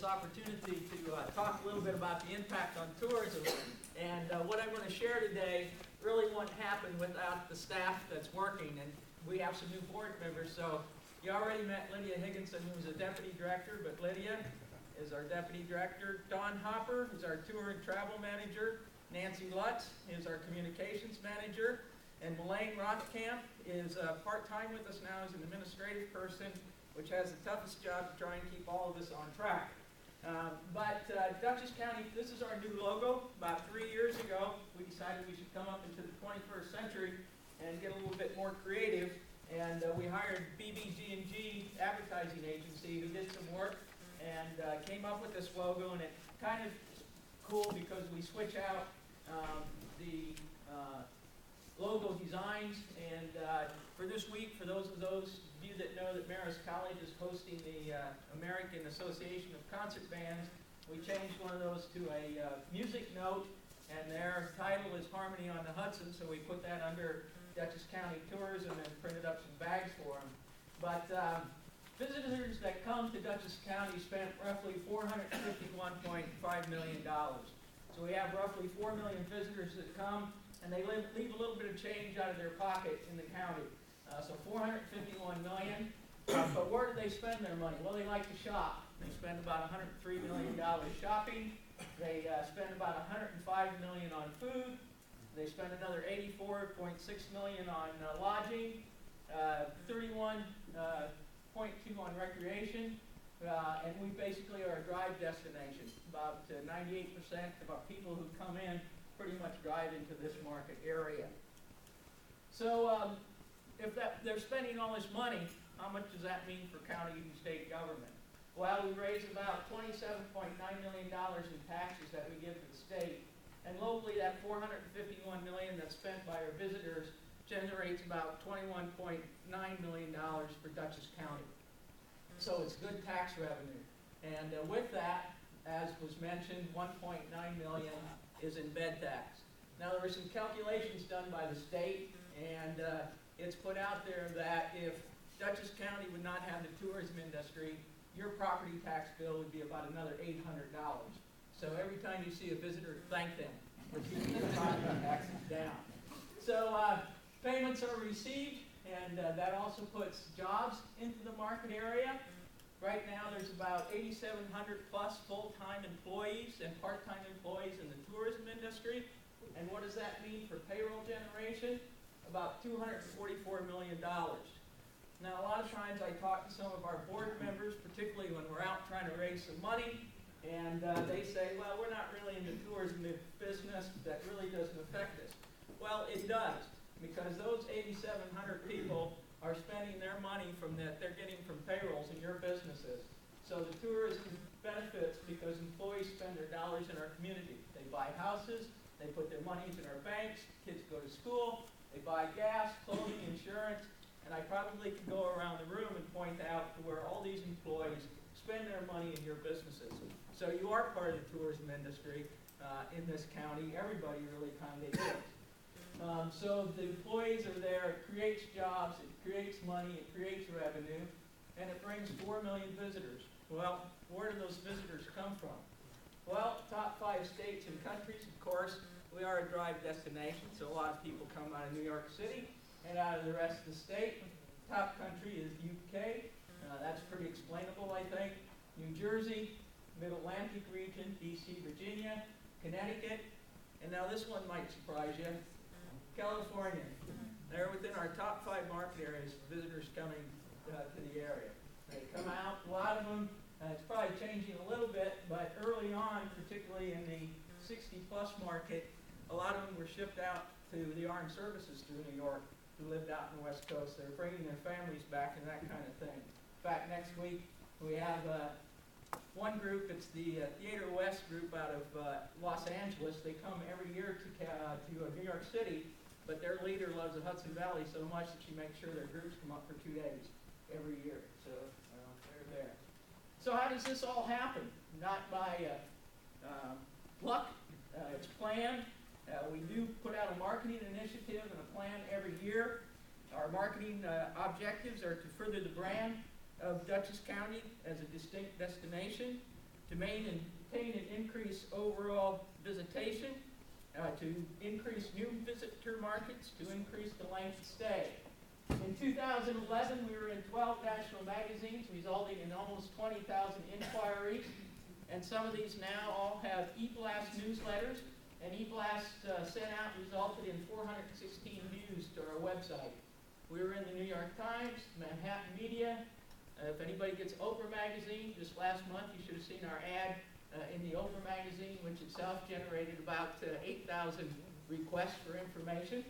opportunity to talk a little bit about the impact on tourism. And what I'm going to share today really wouldn't happen without the staff that's working. And we have some new board members. So you already met Lydia Higginson, who's a deputy director, but Lydia is our deputy director. Don Hopper is our tour and travel manager. Nancy Lutz is our communications manager. And Melaine Rothkamp is part-time with us now as an administrative person, which has the toughest job to try and keep all of this on track. Dutchess County, this is our new logo. About 3 years ago, we decided we should come up into the 21st century and get a little bit more creative. And we hired BBG&G advertising agency who did some work and came up with this logo. And it kind of cool because we switch out the logo designs. And for this week, for those of you that know that Marist College is hosting the American Association of Concert Bands, we changed one of those to a music note, and their title is Harmony on the Hudson, so we put that under Dutchess County Tourism and printed up some bags for them. But visitors that come to Dutchess County spent roughly $451.5 million. So we have roughly 4 million visitors that come, and they leave a little bit of change out of their pocket in the county. So $451 million. But where do they spend their money? Well, they like to shop. They spend about $103 million shopping. They spend about $105 million on food. They spend another $84.6 million on lodging, 31.2 on recreation, and we basically are a drive destination. About 98% of our people who come in pretty much drive into this market area. So if they're spending all this money, how much does that mean for county and state government? Well, we raise about $27.9 million in taxes that we give to the state. And locally, that $451 million that's spent by our visitors generates about $21.9 million for Dutchess County. So it's good tax revenue. And with that, as was mentioned, $1.9 million is in bed tax. Now, there were some calculations done by the state, and it's put out there that if Dutchess County would not have the tourism industry, your property tax bill would be about another $800. So every time you see a visitor, thank them for keeping their property taxes down. So payments are received, and that also puts jobs into the market area. Right now, there's about 8,700 plus full-time employees and part-time employees in the tourism industry. And what does that mean for payroll generation? About $244 million. Now, a lot of times I talk to some of our board members, particularly when we're out trying to raise some money, and they say, well, we're not really in the tourism business. That really doesn't affect us. Well, it does, because those 8,700 people are spending their money that they're getting from payrolls in your businesses. So the tourism benefits because employees spend their dollars in our community. They buy houses, they put their monies in our banks, kids go to school, they buy gas, clothing, insurance, and I probably could go around the room and point out to where all these employees spend their money in your businesses. So you are part of the tourism industry in this county. Everybody really kind of is. So the employees are there. It creates jobs. It creates money. It creates revenue. And it brings 4 million visitors. Well, where do those visitors come from? Well, top 5 states and countries, of course. We are a drive destination, so a lot of people come out of New York City and out of the rest of the state. Top country is UK. That's pretty explainable, I think. New Jersey, Mid-Atlantic region, DC, Virginia, Connecticut, and now this one might surprise you, California. They're within our top 5 market areas for visitors coming to the area. They come out, a lot of them, it's probably changing a little bit, but early on, particularly in the 60-plus market, a lot of them were shipped out to the armed services through New York who lived out in the West Coast. They're bringing their families back and that kind of thing. In fact, next week we have one group, it's the Theater West group out of Los Angeles. They come every year to New York City, but their leader loves the Hudson Valley so much that she makes sure their groups come up for 2 days every year. So they're there. So how does this all happen? Not by luck. It's planned. We do put out a marketing initiative and a plan every year. Our marketing objectives are to further the brand of Dutchess County as a distinct destination, to maintain and increase overall visitation, to increase new visitor markets, to increase the length of stay. In 2011, we were in 12 national magazines, resulting in almost 20,000 inquiries. And some of these now all have e-blast newsletters, and e-blast sent out resulted in 416 views to our website. We were in the New York Times, Manhattan Media. If anybody gets Oprah magazine, just last month you should have seen our ad in the Oprah magazine, which itself generated about 8,000 requests for information.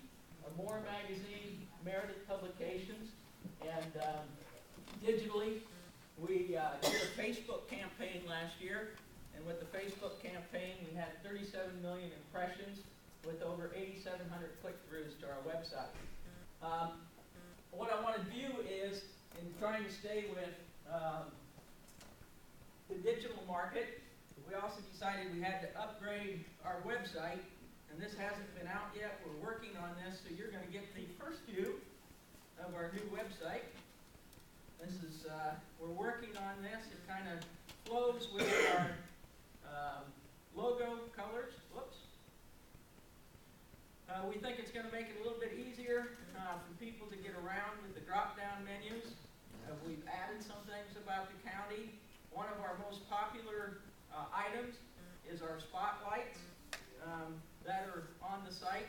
More magazine, Meredith Publications, and digitally, we did a Facebook campaign last year, and with the Facebook campaign, we had 37 million impressions with over 8,700 click-throughs to our website. What I want to do is, in trying to stay with the digital market, we also decided we had to upgrade our website, and this hasn't been out yet. We're working on this, so you're going to get the first view of our new website. This is, we're working on this. It kind of flows with our logo colors. Whoops. We think it's going to make it a little bit easier for people to get around with the drop-down menus. We've added some things about the county. One of our most popular items is our spotlights that are on the site.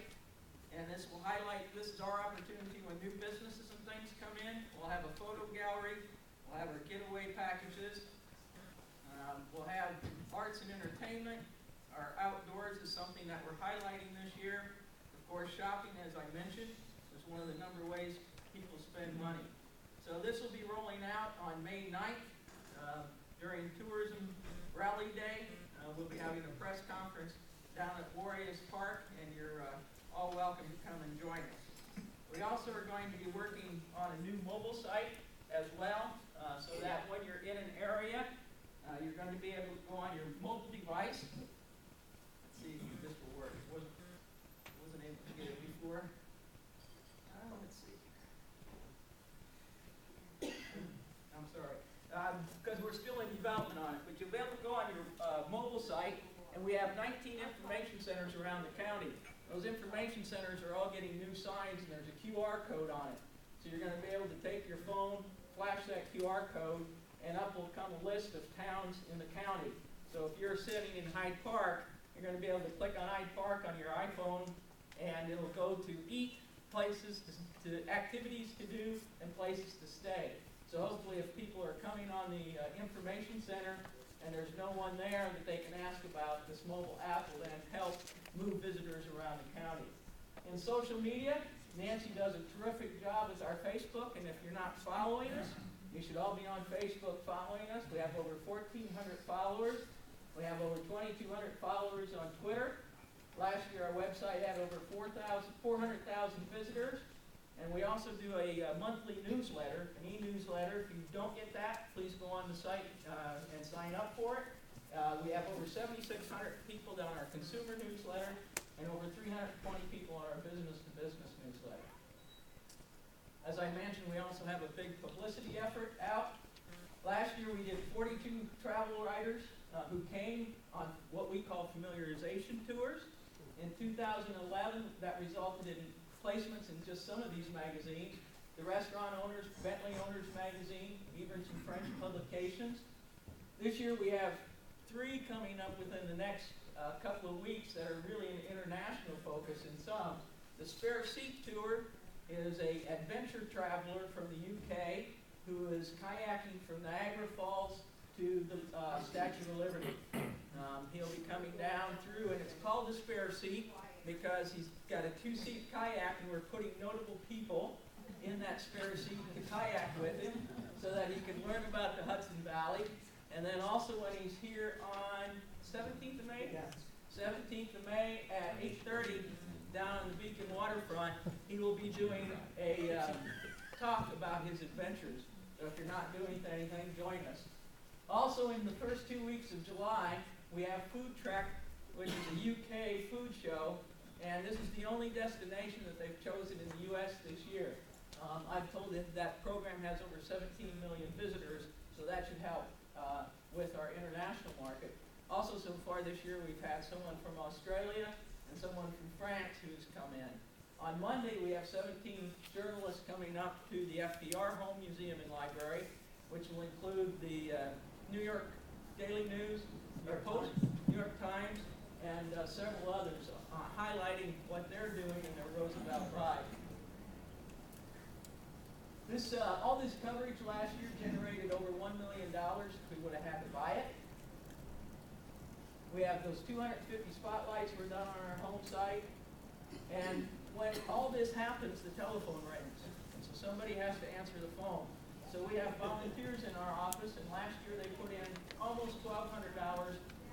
And this will highlight, this is our opportunity when new businesses and things come in. We'll have a photo gallery. We'll have our giveaway packages. We'll have arts and entertainment. Our outdoors is something that we're highlighting this year. Of course, shopping, as I mentioned, is one of the number of ways people spend money. So this will be rolling out on May 9th during Tourism Rally Day. We'll be having a press conference down at Warriors Park, and you're all welcome to come and join us. We also are going to be working on a new mobile site as well, so that when you're in an area, you're going to be able to go on your mobile device. Let's see if this will work. Wasn't able to get it before. Let's see. I'm sorry. Because we're still in development on it, but you'll be able to go on your mobile site, and we have 19 information centers around the county. Those information centers are all getting new signs, and there's a QR code on it. So you're going to be able to take your phone, flash that QR code, and up will come a list of towns in the county. So if you're sitting in Hyde Park, you're going to be able to click on Hyde Park on your iPhone, and it'll go to eat, places to activities to do, and places to stay. So hopefully if people are coming on the information center and there's no one there that they can ask about, this mobile app will then help move visitors around the county. In social media, Nancy does a terrific job with our Facebook, and if you're not following us, you should all be on Facebook following us. We have over 1,400 followers. We have over 2,200 followers on Twitter. Last year our website had over 400,000 visitors. And we also do a monthly newsletter, an e-newsletter. If you don't get that, please go on the site and sign up for it. We have over 7,600 people on our consumer newsletter and over 320 people on our business-to-business newsletter. As I mentioned, we also have a big publicity effort out. Last year we did 42 travel writers who came on what we call familiarization tours. In 2011, that resulted in placements in just some of these magazines. The Restaurant Owners, Bentley Owners magazine, even some French publications. This year we have 3 coming up within the next couple of weeks that are really an international focus in some. The Spare Seat Tour is an adventure traveler from the UK who is kayaking from Niagara Falls to the Statue of Liberty. He'll be coming down through, and it's called the Spare Seat because he's got a 2-seat kayak, and we're putting notable people in that spare seat to kayak with him so that he can learn about the Hudson Valley. And then also when he's here on 17th of May? Yes. 17th of May at 8:30 down on the Beacon waterfront, he will be doing a talk about his adventures. So if you're not doing anything, join us. Also in the first 2 weeks of July, we have Food Trek, which is a UK food show. And this is the only destination that they've chosen in the U.S. this year. I've told them that program has over 17 million visitors, so that should help with our international market. Also, so far this year, we've had someone from Australia and someone from France who's come in. On Monday, we have 17 journalists coming up to the FDR Home Museum and Library, which will include the New York Daily News, Post, New York Times, and several others, highlighting what they're doing in their Roosevelt Ride. All this coverage last year generated over $1 million if we would have had to buy it. We have those 250 spotlights were done on our home site. And when all this happens, the telephone rings. And so somebody has to answer the phone. So we have volunteers in our office, and last year they put in almost $1,200,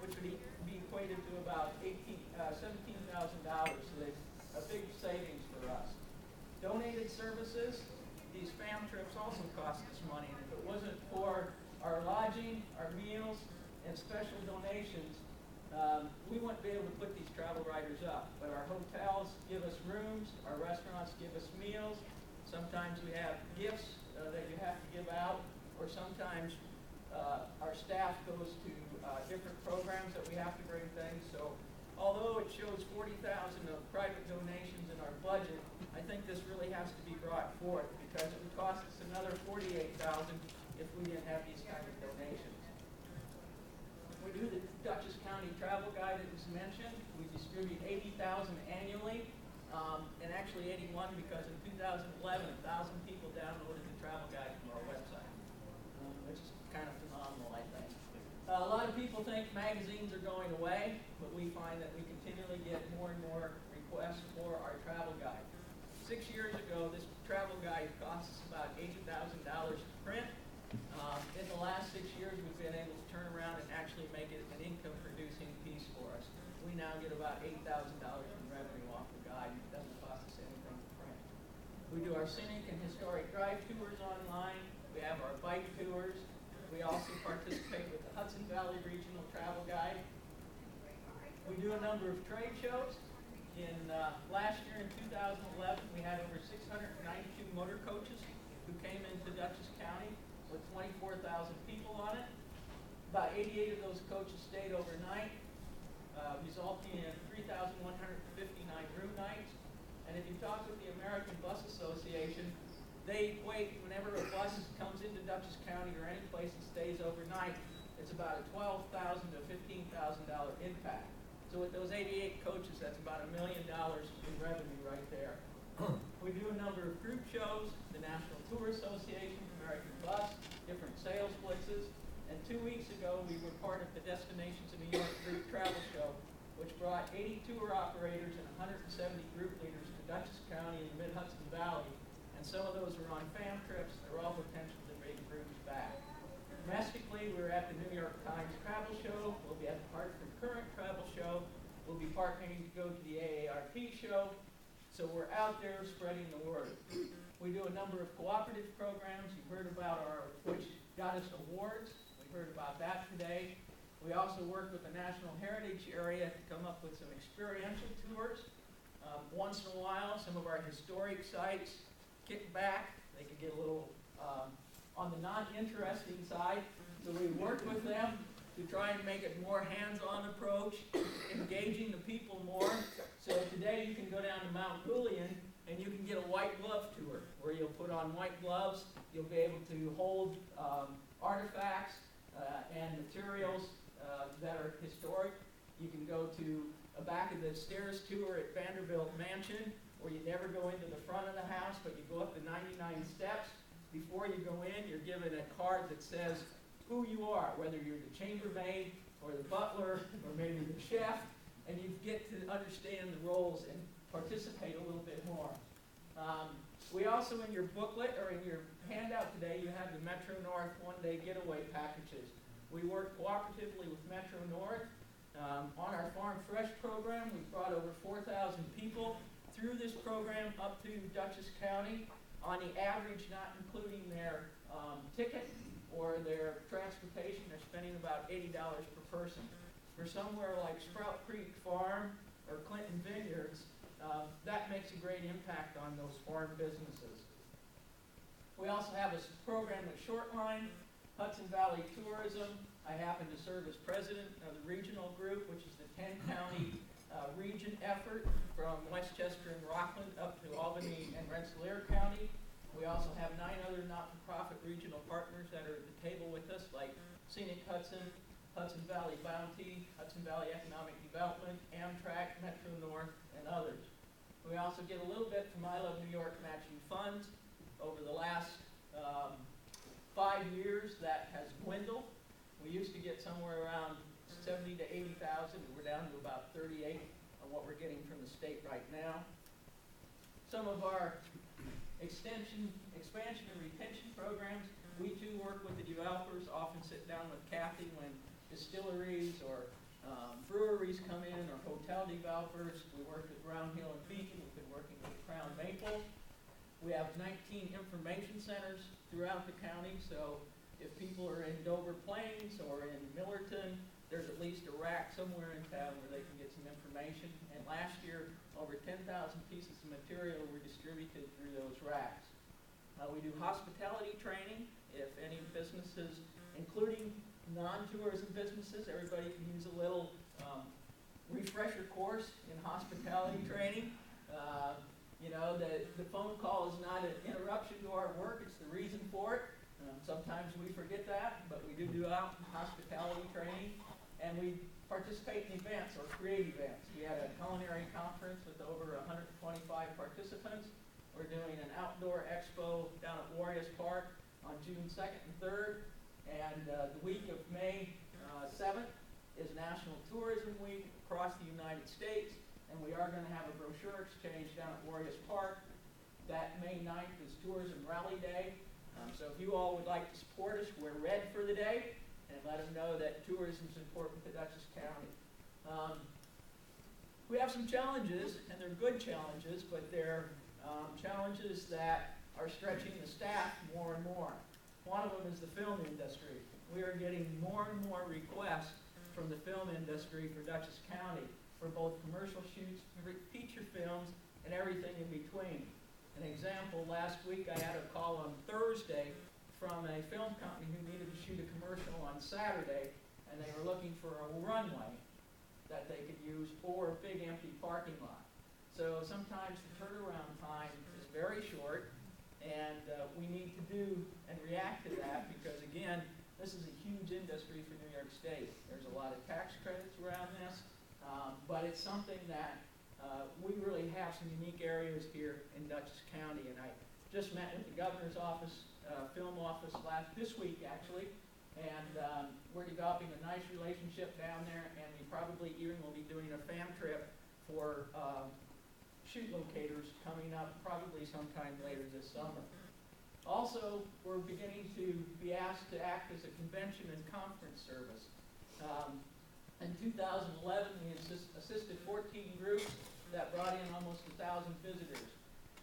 which would be equated to about $17,000. So they a big savings for us. Donated services, these fam trips also cost us money. And if it wasn't for our lodging, our meals, and special donations, we wouldn't be able to put these travel riders up. But our hotels give us rooms, our restaurants give us meals. Sometimes we have gifts that you have to give out, or sometimes our staff goes to different programs that we have to bring things. So although it shows $40,000 of private donations in our budget, I think this really has to be brought forth because it would cost us another $48,000 if we didn't have these kind of donations. We do the Dutchess County Travel Guide, as was mentioned. We distribute 80,000 annually, and actually 81 because in 2011, 1,000 people downloaded the travel guide from our website, which is kind of phenomenal, I think. A lot of people think magazines are going away, but we find that we continually get more and more requests for our travel guide. 6 years ago, this travel guide cost us about $80,000 to print. In the last 6 years, we've been able to turn around and actually make it an income-producing piece for us. We now get about $8,000 in revenue off the guide. It doesn't cost us anything to print. We do our scenic and historic drive tours online. We have our bike tours. We also participate with the Hudson Valley Regional Travel Guide. We do a number of trade shows. Last year in 2011, we had over 692 motor coaches who came into Dutchess County with 24,000 people on it. About 88 of those coaches stayed overnight, resulting in 3,159 room nights. And if you talk with the American Bus Association, they equate whenever a bus comes into Dutchess County or any place and stays overnight, it's about a $12,000 to $15,000 impact. So with those 88 coaches, that's about $1 million in revenue right there. We do a number of group shows, the National Tour Association, American Bus, different sales blitzes. And 2 weeks ago, we were part of the Destinations in New York Group Travel Show, which brought 80 tour operators and 170 group leaders to Dutchess County in the Mid-Hudson Valley. And some of those were on fam trips. They're all potential to bring groups back. Domestically, we're at the New York Times Travel Show. We'll be at the Hartford Current Travel Show. We'll be partnering to go to the AARP show. So we're out there spreading the word. We do a number of cooperative programs. You've heard about which got us awards. We heard about that today. We also work with the National Heritage Area to come up with some experiential tours. Once in a while, some of our historic sites kick back. They could get a little on the non-interesting side. So we work with them to try and make it more hands-on approach, engaging the people more. So today you can go down to Mount Julian and you can get a white glove tour where you'll put on white gloves. You'll be able to hold artifacts and materials that are historic. You can go to a back of the stairs tour at Vanderbilt Mansion, where you never go into the front of the house, but you go up the 99 steps. Before you go in, you're given a card that says who you are, whether you're the chambermaid or the butler or maybe the chef, and you get to understand the roles and participate a little bit more. We also, in your booklet or in your handout today, you have the Metro North one-day getaway packages. We work cooperatively with Metro North. On our Farm Fresh program, we've brought over 4,000 people through this program up to Dutchess County. On the average, not including their ticket or their transportation, they're spending about $80 per person. For somewhere like Sprout Creek Farm or Clinton Vineyards, that makes a great impact on those farm businesses. We also have a program with Shortline, Hudson Valley Tourism, I happen to serve as president of the regional group, which is the 10-county region effort from Westchester and Rockland up to Albany and Rensselaer County. We also have 9 other not-for-profit regional partners that are at the table with us, like Scenic Hudson, Hudson Valley Bounty, Hudson Valley Economic Development, Amtrak, Metro North, and others. We also get a little bit from I Love New York matching funds. Over the last 5 years, that has dwindled. We used to get somewhere around 70 to 80,000. We're down to about 38 of what we're getting from the state right now. Some of our expansion and retention programs, we too work with the developers, often sit down with Kathy when distilleries or breweries come in, or hotel developers. We work with Brown Hill and Beacon. We've been working with Crown Maple. We have 19 information centers throughout the county, so if people are in Dover Plains or in Millerton, there's at least a rack somewhere in town where they can get some information. And last year, over 10,000 pieces of material were distributed through those racks. We do hospitality training. If any businesses, including non-tourism businesses, everybody can use a little refresher course in hospitality training. You know, the phone call is not an interruption to our work, it's the reason for it. Sometimes we forget that, but we do out hospitality training. And we participate in events or create events. We had a culinary conference with over 125 participants. We're doing an outdoor expo down at Warriors Park on June 2nd and 3rd. And the week of May 7th is National Tourism Week across the United States. And we are going to have a brochure exchange down at Warriors Park. That May 9th is Tourism Rally Day. So if you all would like to support us, wear red for the day. And let them know that tourism is important to Dutchess County. We have some challenges, and they're good challenges, but they're challenges that are stretching the staff more and more. One of them is the film industry. We are getting more and more requests from the film industry for Dutchess County for both commercial shoots, feature films, and everything in between. An example, last week I had a call on Thursday from a film company who needed to shoot a commercial on Saturday, and they were looking for a runway that they could use or a big empty parking lot. So sometimes the turnaround time is very short, and we need to do and react to that because, again, this is a huge industry for New York State. There's a lot of tax credits around this, but it's something that we really have some unique areas here in Dutchess County, and I just met with the governor's office, film office this week actually, and we're developing a nice relationship down there, and we probably even will be doing a fam trip for shoot locators coming up probably sometime later this summer. Also, we're beginning to be asked to act as a convention and conference service. In 2011, we assisted 14 groups that brought in almost 1,000 visitors.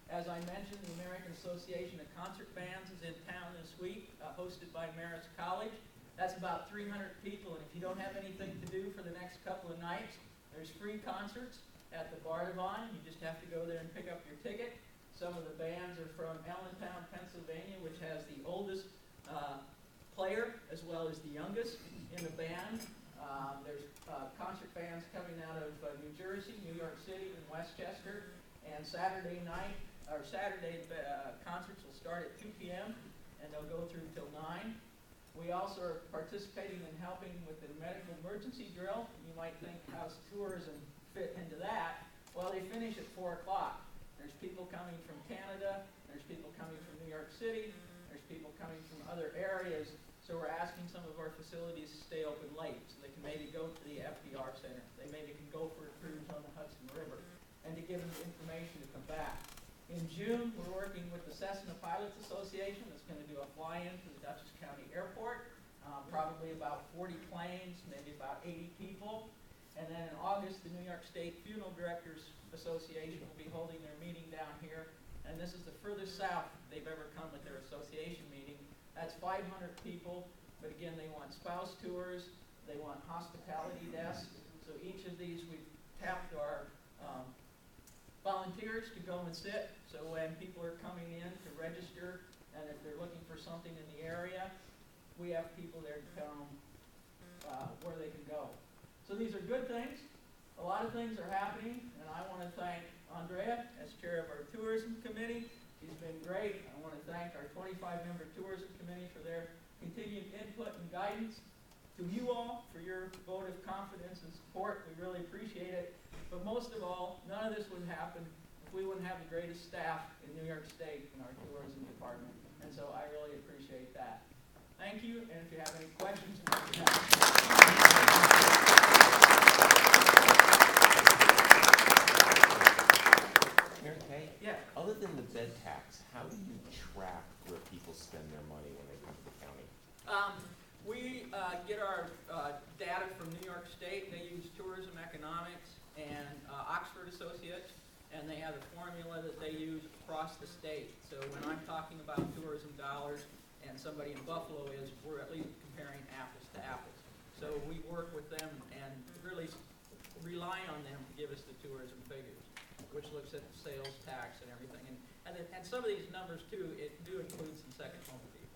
As I mentioned, the American Association of Concert Bands is in town this week, hosted by Marist College. That's about 300 people, and if you don't have anything to do for the next couple of nights, there's free concerts at the Bardavon. You just have to go there and pick up your ticket. Some of the bands are from Allentown, Pennsylvania, which has the oldest player as well as the youngest in the band. There's concert bands coming out of New Jersey, New York City, and Westchester. And Saturday concerts will start at 2 p.m. and they'll go through till 9. We also are participating in helping with the medical emergency drill. You might think, how's tourism fit into that? Well, they finish at 4 o'clock. There's people coming from Canada, there's people coming from New York City, there's people coming from other areas, so we're asking some of our facilities to stay open late, so they can maybe go to the FDR Center, they maybe can go for a cruise on the Hudson River, and to give them the information to come back. In June, we're working with the Cessna Pilots Association that's going to do a fly-in to the Dutchess County Airport, probably about 40 planes, maybe about 80 people. And then in August, the New York State Funeral Directors Association will be holding their meeting down here. And this is the furthest south they've ever come with their association meeting. That's 500 people, but again, they want spouse tours, they want hospitality desks. So each of these, we've tapped our volunteers to go and sit. So when people are coming in to register, and if they're looking for something in the area, we have people there to tell them where they can go. So these are good things. A lot of things are happening, and I want to thank Andrea as chair of our tourism committee. She's been great. I want to thank our 25-member tourism committee for their continued input and guidance. To you all for your vote of confidence and support. We really appreciate it. But most of all, none of this would happen if we wouldn't have the greatest staff in New York State in our tourism department. And so I really appreciate that. Thank you, and if you have any questions, Mary Kay? Yeah. Other than the bed tax, how do you track where people spend their money when they come to the county? We get our data from New York State. They use Tourism Economics and Oxford Associates, and they have a formula that they use across the state. So when I'm talking about tourism dollars and somebody in Buffalo is, we're at least comparing apples to apples. So we work with them and really rely on them to give us the tourism figures, which looks at the sales tax and everything. And some of these numbers, too, it do include some second home people.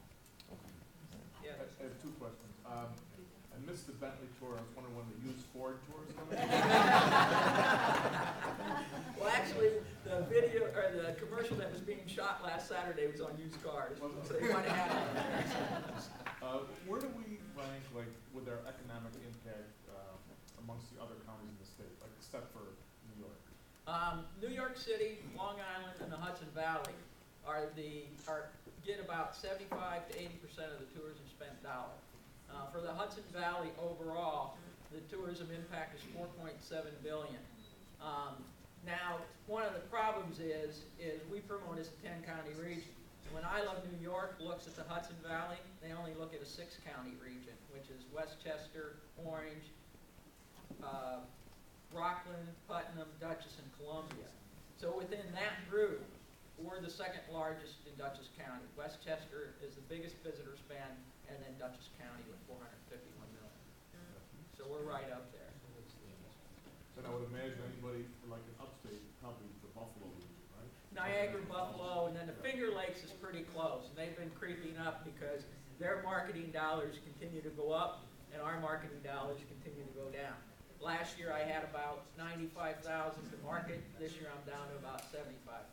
Yeah. I have two questions. I missed the Bentley tour. I was wondering when the used Ford tour is coming. Well, actually, the video or the commercial that was being shot last Saturday was on used cars, so you might have had it. Where do we rank, like, with our economic impact amongst the other counties in the state, like, except for New York? New York City, Long Island, and the Hudson Valley get about 75 to 80% of the tourism spent dollar. For the Hudson Valley overall, the tourism impact is $4.7 billion. Now, one of the problems is we promote as a 10-county region. When I Love New York looks at the Hudson Valley, they only look at a 6-county region, which is Westchester, Orange, Rockland, Putnam, Dutchess, and Columbia. So within that group, we're the second largest in Dutchess County. Westchester is the biggest visitor spend, and then Dutchess County with $451 million. So we're right up there. And I would imagine anybody like in upstate, probably the Buffalo region, right? Niagara, Buffalo, and then the Finger Lakes is pretty close. And they've been creeping up because their marketing dollars continue to go up, and our marketing dollars continue to go down. Last year I had about 95,000 to market. This year I'm down to about 75,000.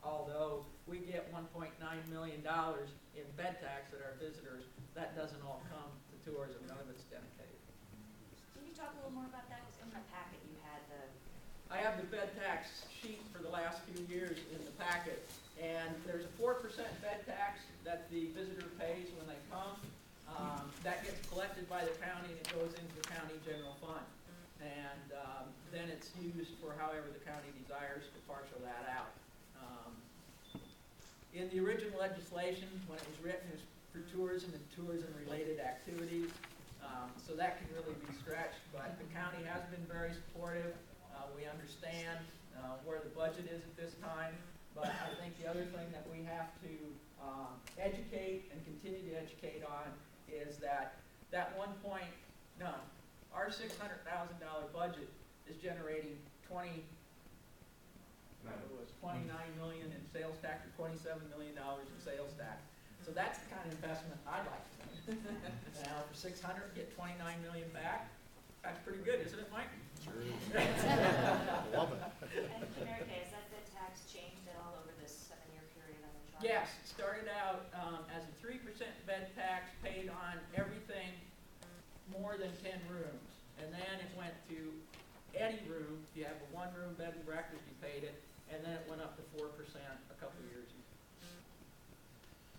Although we get $1.9 million in bed tax at our visitors, that doesn't all come to tourism. None of it's dedicated. Can you talk a little more about that? In the packet you had I have the bed tax sheet for the last few years in the packet, and there's a 4% bed tax that the visitor pays when they come. That gets collected by the county and it goes into the county general fund. And then it's used for however the county desires to parcel that out. In the original legislation, when it was written, it was for tourism and tourism-related activities. So that can really be stretched, but the county has been very supportive. We understand where the budget is at this time, but I think the other thing that we have to educate and continue to educate on is that our $600,000 budget is generating $29 million in sales tax, or $27 million in sales tax. So that's the kind of investment I'd like to make. Now, for $600, get $29 million back. That's pretty good, isn't it, Mike? Sure. Love it. And Mary Kay, has that bed tax changed at all over this 7-year period on the chart? Yes, it started out as a 3% bed tax paid on everything more than 10 rooms. And then it went to any room. If you have a 1-room bed and breakfast, you paid it. And then it went up to 4% a couple of years ago.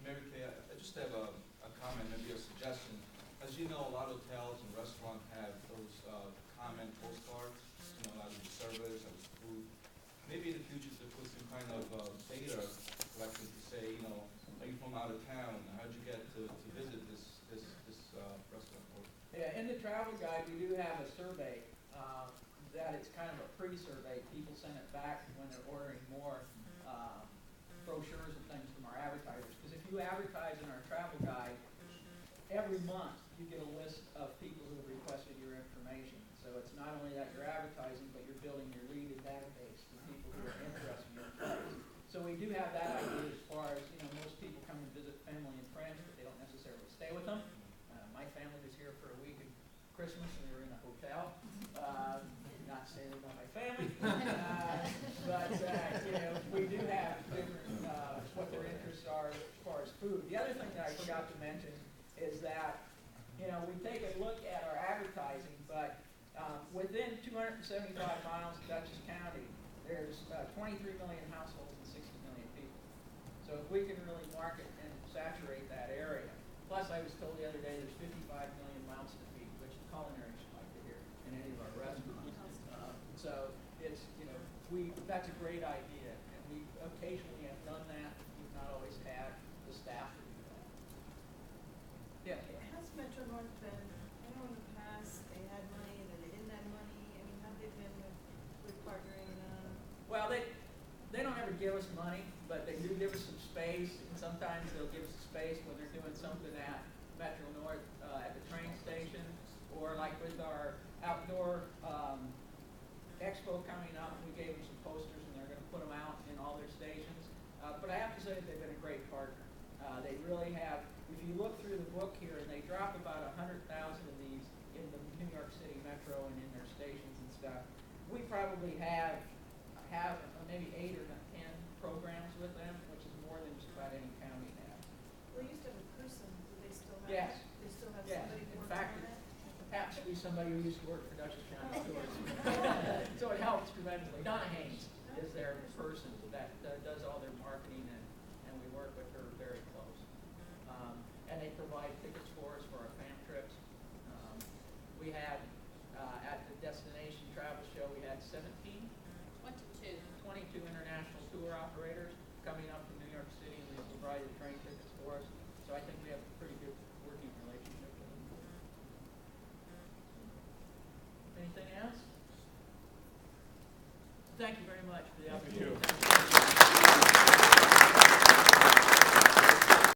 Mary Kay, I just have a comment, maybe a suggestion. As you know, a lot of hotels and restaurants have those comment postcards, out of the service and food. Maybe in the future to put some kind of data collection to say, are you from out of town? How'd you get to visit this restaurant? Yeah, in the travel guide, we do have a survey that it's kind of a pre-survey. People send it back when they're ordering more brochures and things from our advertisers. Because if you advertise in our travel guide, every month you get a list of people who have requested your information. So it's not only that you're advertising, but you're building your lead and database for people who are interested in your place. So we do have that idea as far as, most people come and visit family and friends, but they don't necessarily stay with them. My family was here for a week Christmas and we were in a hotel. Not saying about my family, but you know, we do have different what their interests are as far as food. The other thing that I forgot to mention is that you know we take a look at our advertising, but within 275 miles of Dutchess County, there's 23 million households and 60 million people. So if we can really market and saturate that area, plus I was told the other day there's 55 million mouths to feed, which the culinary should like to hear in any of our restaurants. So it's, you know, that's a great idea, and we occasionally have done that. We've not always had the staff to do that. Yeah. Has Metro North been, I know in the past they had money and then they didn't have money, I mean, have they been with partnering? Well, they don't ever give us money, but they do give us some space, and sometimes they'll give us space when they're doing something at Metro North at the train station, or like with our outdoor expo coming up, we gave them some posters and they're going to put them out in all their stations. But I have to say that they've been a great partner. They really have. If you look through the book here, and they drop about 100,000 of these in the New York City Metro and in their stations and stuff. We probably have maybe 8 or 10 programs with them, which is more than just about any county has. Well, they used to have a person, do they still have? Yes. They still have Yes. somebody In working fact, on it? happens to be somebody who used to work for Dutchess County Tours. So it helps tremendously. Donna Haynes is their person that does all their marketing, and we work with her very close. And they provide tickets for us for our fam trips. We had, at the Destination Travel Show, we had 22 international tour operators coming up from New York City, and they provided train tickets for us. So I think we have a pretty good working relationship with them. Anything else? Thank you very much for the opportunity. Thank you.